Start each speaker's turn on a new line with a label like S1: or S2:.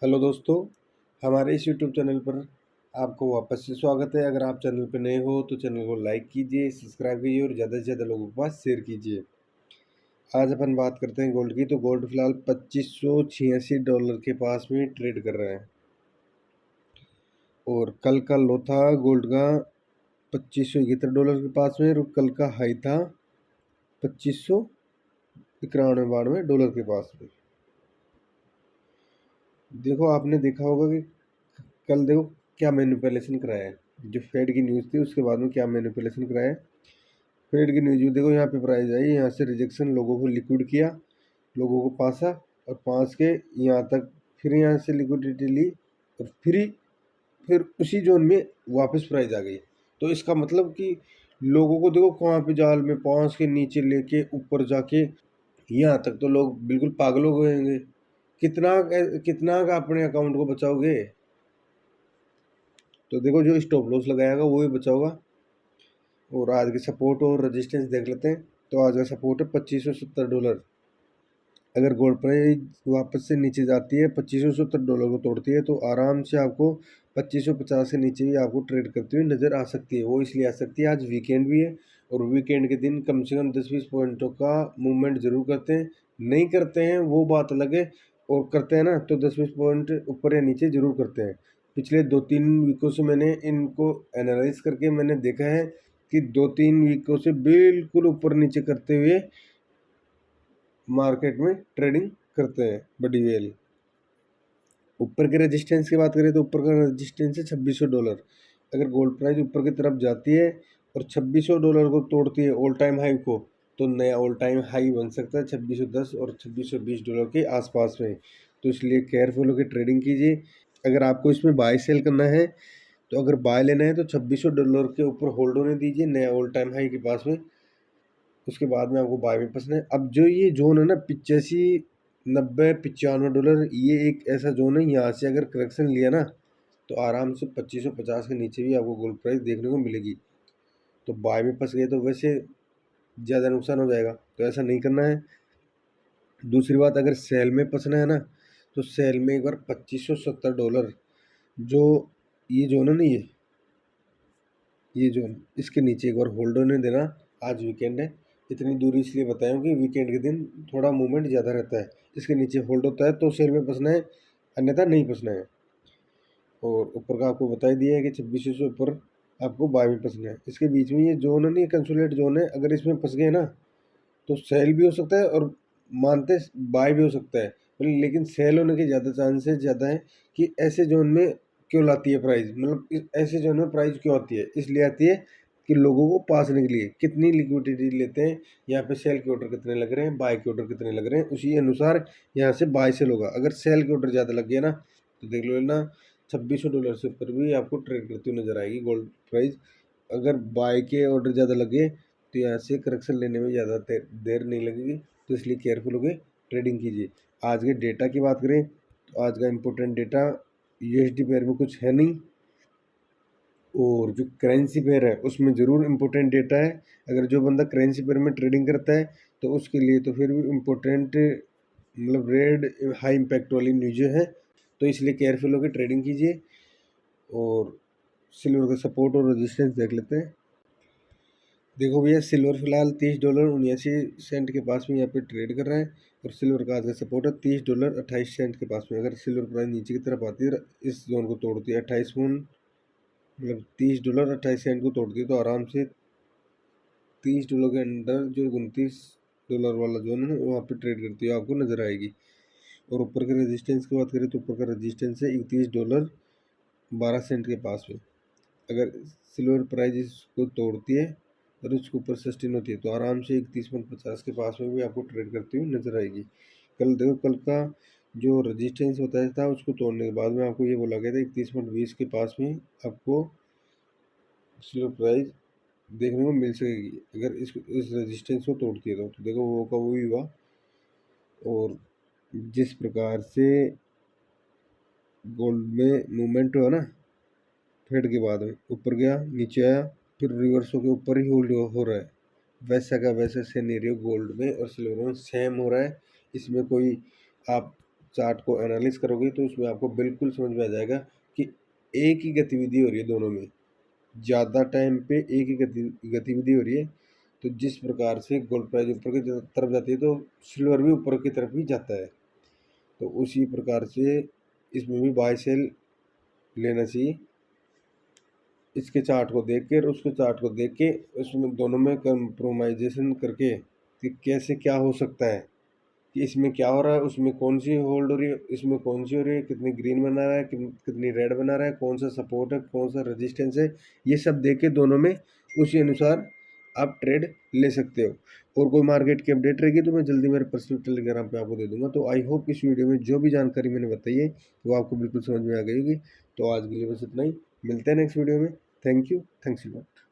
S1: Hello दोस्तों, हमारे इस यूट्यूब चैनल पर आपको वापस से स्वागत है। अगर आप चैनल पर नए हो तो चैनल को लाइक कीजिए, सब्सक्राइब कीजिए और ज़्यादा से ज़्यादा लोगों के पास शेयर कीजिए। आज अपन बात करते हैं गोल्ड की। तो गोल्ड फिलहाल $2586 के पास में ट्रेड कर रहा है और कल का लो था गोल्ड का $2571 के पास में और कल का हाई था 2591-92 के पास में। देखो, आपने देखा होगा कि कल देखो क्या मैनिपुलेशन कराया है। जो फेड की न्यूज़ थी उसके बाद में क्या मैनिपुलेशन कराया है। फेड की न्यूज़ देखो, यहाँ पे प्राइस आई, यहाँ से रिजेक्शन, लोगों को लिक्विड किया, लोगों को पासा और पास के यहाँ तक, फिर यहाँ से लिक्विडिटी ली और फिर उसी जोन में वापस प्राइस आ गई। तो इसका मतलब कि लोगों को देखो कहाँ पे जाल में पास के नीचे लेके ऊपर जाके यहाँ तक, तो लोग बिल्कुल पागल हो गए होंगे। कितना कितना का अपने अकाउंट को बचाओगे। तो देखो, जो स्टॉप लॉस लगाएगा वो ही बचा होगा। और आज के सपोर्ट और रेजिस्टेंस देख लेते हैं। तो आज का सपोर्ट है $2570। अगर गोल्ड प्राइस वापस से नीचे जाती है, $2570 को तोड़ती है, तो आराम से आपको 2550 के नीचे भी आपको ट्रेड करती हुई नज़र आ सकती है। वो इसलिए आ सकती है, आज वीकेंड भी है और वीकेंड के दिन कम से कम 10-20 पॉइंटों का मूवमेंट जरूर करते हैं। नहीं करते हैं वो बात अलग है, और करते हैं ना तो 10-20 पॉइंट ऊपर या नीचे जरूर करते हैं। पिछले 2-3 वीकों से मैंने इनको एनालाइज करके मैंने देखा है कि 2-3 वीकों से बिल्कुल ऊपर नीचे करते हुए मार्केट में ट्रेडिंग करते हैं बड़ी वेल। ऊपर के रेजिस्टेंस की बात करें तो ऊपर का रेजिस्टेंस है $2600। अगर गोल्ड प्राइस ऊपर की तरफ जाती है और $2600 को तोड़ती है ऑल टाइम हाई को, तो नया ऑल टाइम हाई बन सकता है 2610 और $2620 के आसपास में। तो इसलिए केयरफुल होकर ट्रेडिंग कीजिए। अगर आपको इसमें बाय सेल करना है, तो अगर बाय लेना है तो $2600 के ऊपर होल्ड होने दीजिए नया ऑल टाइम हाई के पास में। उसके बाद में आपको बाय में फंसना है। अब जो ये जोन है ना, 85, 90, 95 डॉलर, ये एक ऐसा जोन है, यहाँ से अगर करेक्शन लिया ना तो आराम से 2550 के नीचे भी आपको गोल्ड प्राइस देखने को मिलेगी। तो बाय में फंस गए तो वैसे ज़्यादा नुकसान हो जाएगा, तो ऐसा नहीं करना है। दूसरी बात, अगर सेल में फंसना है ना, तो सेल में एक बार $2570, जो ये जोन है ना, ये जोन, इसके नीचे एक बार होल्ड होने देना। आज वीकेंड है, इतनी दूरी इसलिए बताया कि वीकेंड के दिन थोड़ा मूवमेंट ज़्यादा रहता है। इसके नीचे होल्ड होता है तो शेयर में फंसना है, अन्यथा नहीं फंसना है। और ऊपर का आपको बता ही दिया है कि 2600 से ऊपर आपको बाय में फंसना है। इसके बीच में ये जोन है, नहीं कंसोलिडेट जोन है, अगर इसमें फंस गए ना तो सेल भी हो सकता है और मानते बाय भी हो सकता है। लेकिन सेल होने के ज़्यादा चांसेस ज़्यादा है कि ऐसे जोन में क्यों लाती है प्राइस, मतलब ऐसे जोन में प्राइस क्यों आती है, इसलिए आती है कि लोगों को पासने के लिए कितनी लिक्विडिटी लेते हैं, यहाँ पे सेल के ऑर्डर कितने लग रहे हैं, बाय के ऑर्डर कितने लग रहे हैं, उसी अनुसार यहाँ से बाय सेल होगा। अगर सेल के ऑर्डर ज़्यादा लग गया ना तो देख लो ना, $2600 से ऊपर भी आपको ट्रेड करती हुई नजर आएगी गोल्ड प्राइस। अगर बाय के ऑर्डर ज़्यादा लगे तो यहाँ से करेक्शन लेने में ज़्यादा देर नहीं लगेगी। तो इसलिए केयरफुल होकर ट्रेडिंग कीजिए। आज के डेटा की बात करें तो आज का इम्पोर्टेंट डेटा यूएसडी पेयर में कुछ है नहीं, और जो करेंसी पेयर है उसमें ज़रूर इम्पोर्टेंट डेटा है। अगर जो बंदा करेंसी पेयर में ट्रेडिंग करता है तो उसके लिए तो फिर भी इम्पोर्टेंट, मतलब रेड हाई इम्पैक्ट वाली न्यूज़ है। तो इसलिए केयरफुल होकर ट्रेडिंग कीजिए। और सिल्वर का सपोर्ट और रेजिस्टेंस देख लेते हैं। देखो भैया, सिल्वर फिलहाल $30.79 के पास में यहाँ पे ट्रेड कर रहा है और सिल्वर का आज का सपोर्ट है $30.28 के पास में। अगर सिल्वर प्राइस नीचे की तरफ आती है, इस जोन को तोड़ती है 28 पॉइंट, मतलब $30.28 को तोड़ती है, तो आराम से $30 के अंडर जो $29 वाला जोन है वहाँ पे ट्रेड करती है, आपको नजर आएगी। और ऊपर के रेजिस्टेंस की बात करें तो ऊपर का रेजिस्टेंस है $31.12 के पास में। अगर सिल्वर प्राइस इसको तोड़ती है और उसके ऊपर सस्टेन होती है तो आराम से 31.50 के पास में भी आपको ट्रेड करती हुई नजर आएगी। कल देखो, कल का जो रेजिस्टेंस बताया था उसको तोड़ने के बाद में आपको ये बोला गया था 31.20 के पास में आपको सिल्वर प्राइस देखने को मिल सकेगी, अगर इस रेजिस्टेंस को तोड़ती है तो देखो वो का वो ही हुआ। और जिस प्रकार से गोल्ड में मूवमेंट हुआ ना, फेड के बाद में ऊपर गया, नीचे आया, फिर रिवर्स होकर ऊपर ही होल्ड हो रहा है, वैसा का वैसा सिनेरियो गोल्ड में और सिल्वर में सेम हो रहा है। इसमें कोई आप चार्ट को एनालिस करोगे तो उसमें आपको बिल्कुल समझ में आ जाएगा कि एक ही गतिविधि हो रही है दोनों में, ज़्यादा टाइम पे एक ही गतिविधि हो रही है। तो जिस प्रकार से गोल्ड प्राइस ऊपर की तरफ जाती है तो सिल्वर भी ऊपर की तरफ ही जाता है। तो उसी प्रकार से इसमें भी बाय सेल लेना चाहिए। इसके चार्ट को देख के और उसके चार्ट को देख के उसमें दोनों में कंप्रोमाइजेशन करके कि कैसे क्या हो सकता है, कि इसमें क्या हो रहा है, उसमें कौन सी होल्ड हो रही है, इसमें कौन सी हो रही है, कितनी ग्रीन बना रहा है, कितनी रेड बना रहा है, कौन सा सपोर्ट है, कौन सा रेजिस्टेंस है, ये सब देख के दोनों में उसी अनुसार आप ट्रेड ले सकते हो। और कोई मार्केट की अपडेट रहेगी तो मैं जल्दी मेरे पर्सनल टेलीग्राम पे आपको दे दूंगा। तो आई होप इस वीडियो में जो भी जानकारी मैंने बताई है वो आपको बिल्कुल समझ में आ गई होगी। तो आज के लिए बस इतना ही, मिलते हैं नेक्स्ट वीडियो में। Thank you, thanks a lot.